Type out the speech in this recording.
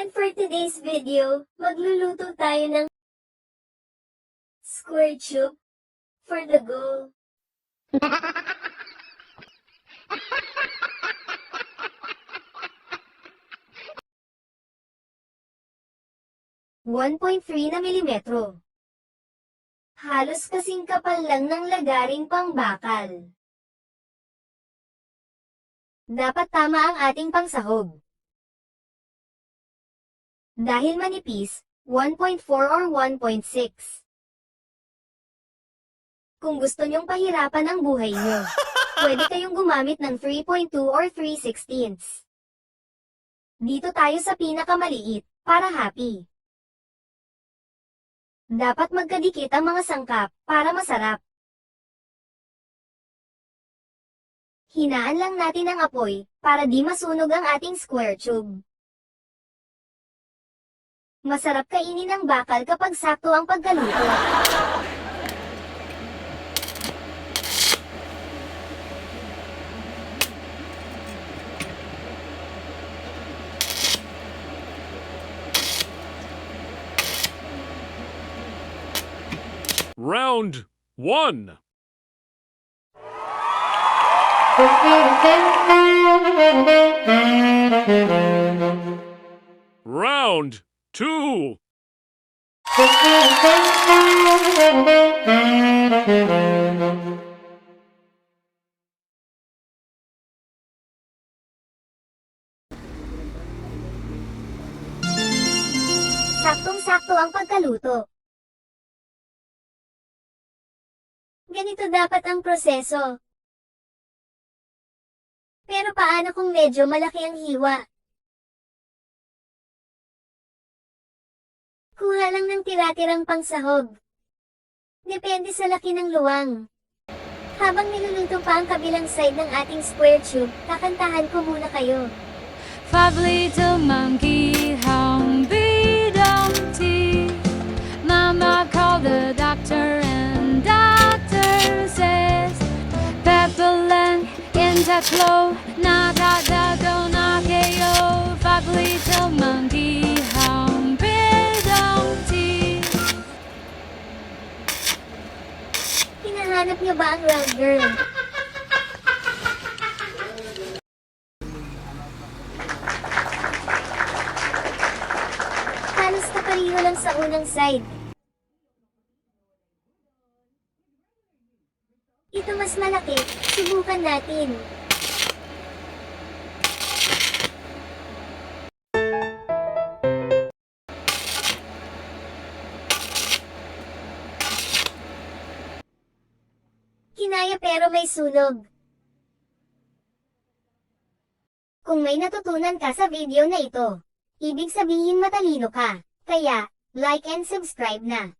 And for today's video, magluluto tayo ng square tube for the goal. mm. Halos kasing kapal lang ng lagaring pangbakal. Dapat tama ang ating pangsahog. Dahil manipis, 1.4 or 1.6. Kung gusto nyong pahirapan ang buhay nyo, pwede kayong gumamit ng 3.2 or 3/16. Dito tayo sa pinakamaliit, para happy. Dapat magkadikit ang mga sangkap, para masarap. Hinaan lang natin ang apoy, para di masunog ang ating square tube. Masarap kainin ang bakal kapag sakto ang pagkaluto. Round 1. Round 2. Saktong-sakto ang pagkaluto. Ganito dapat ang proseso. Pero paano kung medyo malaki ang hiwa? Kuha lang ng tira-tirang pangsahog. Depende sa laki ng luwang. Habang niluluto pa ang kabilang side ng ating square tube, kakantahan ko muna kayo. 5 little monkey, Humpty Dumpty. Mama called the doctor and doctor says, Pepperland in the clo, nakadago nakayo. 5 little monkey, Humpty Dumpty. Hinahanap niyo ba ang round girl? Halos kapareho lang sa unang side. Ito mas malaki, subukan natin. Kinaya pero may sunog. Kung may natutunan ka sa video na ito, ibig sabihin matalino ka. Kaya, like and subscribe na.